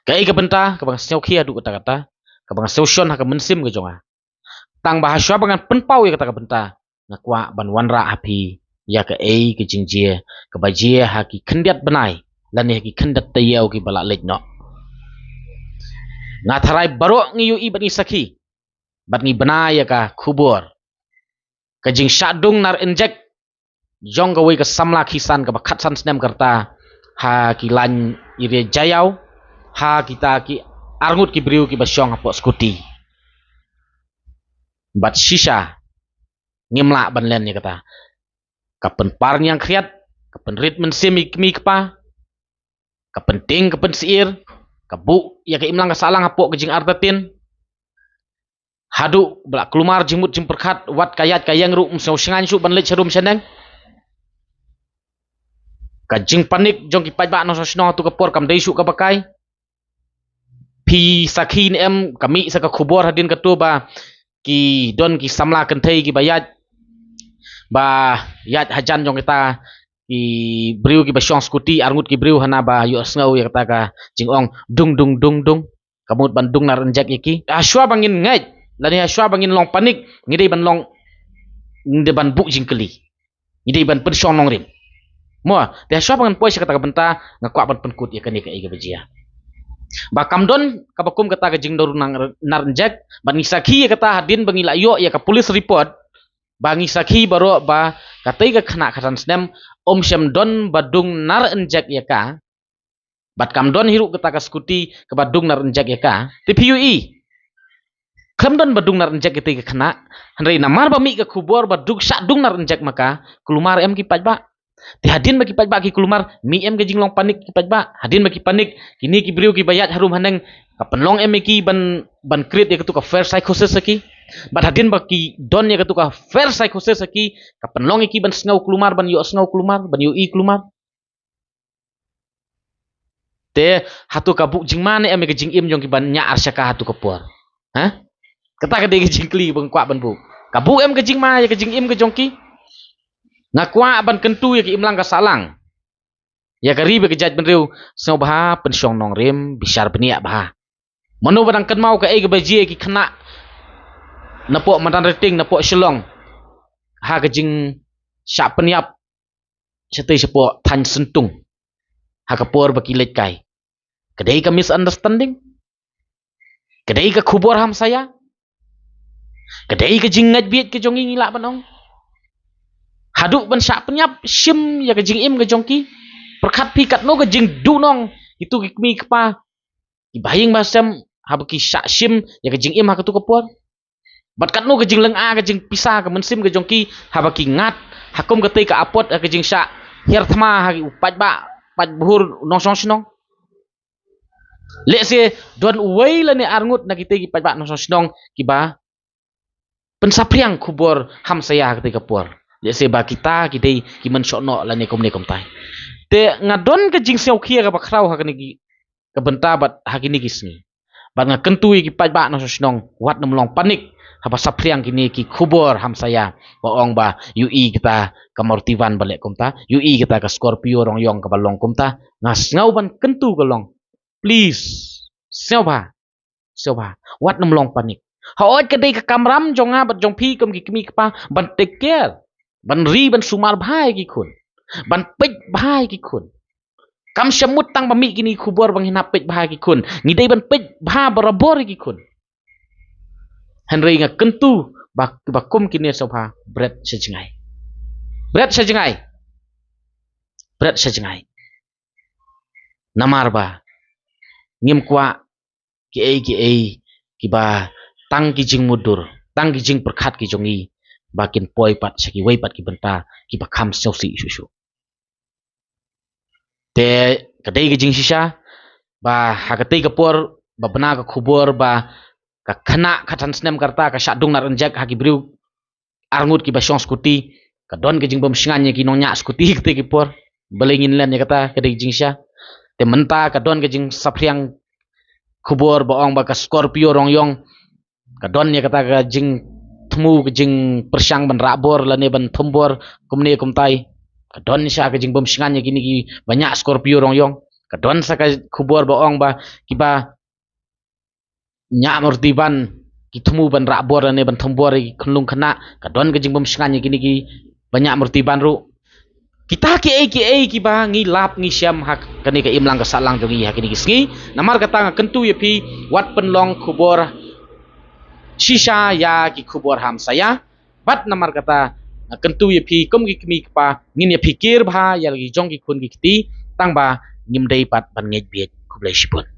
Kai ka benta ka bang seo khia du kata-kata ka bang seo shon ha ka mensim ke jonga tang bahasa bangan penpau ya kata ka benta ngakwa ban wanra api ya ka ke jingjie ka bajie ha ki khendiat benai lan ya ki khendat tayau ki balak lej no ngatharai barok ngi yu i bani sakhi bat ngi benai ya ka khubur ka jing shadung nar injek jong ka wei ka samla khisan ka bakhat san snem karta ha ki lan ire jayau ha kita ki arngut ki briu ki basyong apok skuti bat shisha ngimla ban len ni kata kapen par nyang kriat kapen rit men semi mi kpa kapen ting kapen siir kabu ya ka imlang ka salang apok ke jing artatin hadu belak kelumar jimut jim perkhat wat kayat kayang ru msau shengan su ban lech rum seneng ka jing panik jong ki pajba no sosno tu kapor kam dei su ka pakai pi sakhin em kami sa ka khubor hadin ka tu ba ki don ki samla kan thei ki bayat ba yat hajan jong kita ki briu ki basyong skuti arngut ki briu hana ba yu snau ya kata ka jing ong dung dung dung dung kamut bandung nar enjak iki aswa bangin ngai lani aswa bangin long panik ngidei ban long ngide ban buk jing keli ngidei ban pensyong long rim mo te aswa bangin poi kata ka benta ngakwa ban penkut ya kan ya ka bajia ba kamdon kabakum kata ka jing doru nar enjak ban ngisaki ya kata hadin bangila yo ya ka police report bangi sakhi baro ba katai ka khana khatan snem om shem don badung nar enjak ya ka bat kam don hiru kata ka skuti ke badung nar enjak ya ka tpue kam don badung nar enjak katai ka khana hanrei namar ba mi ka khubor badung sa dung nar enjak maka kelumar em ki pajba ti hadin bagi pajba ki kelumar mi em ke jinglong panik ki pajba hadin bagi panik kini ki briu ki bayat harum haneng kapenlong em ki ban create ya tu ka fair psychosis ki bat hadin baki don ya ketuka fair psychosis ki kapan long iki ban sngau kelumar ban yo sngau kelumar ban yo i kelumar te hatu kabuk jing mane em ke jing im jong ki ban nya arsyaka hatu kapur ha kata ka de jing kli bang kwa ban bu kabuk em ke jing ma ya ke jing im ke jong ki ngakwa ban kentu ya ki imlang ka salang ya kari be ke jaj ban riu sngau bah pensyong nong rem bisar benia bah manu badang kan mau ka e ke bajie ki khana napok mantan rating napok shelong ha kejing syak peniap setai sepok tan sentung ha kapor baki lek kai kedai ka misunderstanding kedai ka khubor ham saya kedai ka jing ngat biet ke jongi ngila banong haduk ban syak peniap sim ya ke jing im ke jongki perkhat pi kat no ke jing dunong itu mi kpa ibaying basam ha baki syak sim ya ke jing im ha ketu kapor bat kat no ke jing leng a ke jing pisa ke mensim ke jongki ha baki ngat hakum ke tei ka apot ke jing syak hier thma ha upat ba pat buhur nong song snong le se don wei la ne arngut na kitei ki pat ba nong song snong ki ba pensapriang kubor ham saya ke tei kapor le se ba kita kitei ki men sokno la ne kom tai te ngadon ke jing seo khia ka bakrau ha ke ni ke benta bat ha kini kisni bat ngakentui ki pat ba nong song snong wat nom long panik haba sapriang kini ki khubor ham saya boong ba ui kita kamortivan balik kumta ui kita ke Scorpio rong yong ke balong kumta ngas ngau ban kentu kelong please siapa wat nom long panik haot kedai ke kamram jonga bat jong pi kem ki kemi kpa ban take care ban ri ban sumar bhai ki khun ban pej bhai ki khun kam shamut tang bami kini khubor bang hina pej bhai ki khun ngidei ban pej bha barabor ki khun Henry nga kentu bakum kini sopa bread sejengai namar ba ngim kwa ki ba tang ki jing mudur tang ki jing perkhat ki jongi bakin poi pat seki wei pat ki benta ki ba kham sosi susu te kadai ki jing sisa ba hakatei kapor ba bena ka khubor ba ka khana khatan snem karta ka syadung nar enjak haki briu arngut ki basyong skuti ka don ke jing bom singanya ki nonya skuti kete ki por belengin len ya kata kedai jing sya te menta ka don ke jing sapriang khubor baong ba ka Scorpio rong yong ka don ya kata ka jing temu ke jing persyang ban rabor lane ban thumbor kumne kumtai ka don sya ke jing bom singanya kini ki banyak Scorpio rong yong Kadon saka kubur bohong ba kiba nya murtiban kitemu ban rabor ne ban thambor khunlung khana kadon ke jing bom snganya kini ki banyak murtiban ru kita ki ai ki ba ngi lap ngi syam hak kani ka imlang ka salang jongi hak kini ki sngi namar kata nga kentu ye pi wat penlong kubur shisha ya ki kubur ham saya bat namar kata kentu ye pi kom ki kmi pa ngin ye pikir bha ya lagi jong ki kun ki ti tang ba ngim dei pat ban ngej biet kublai shipun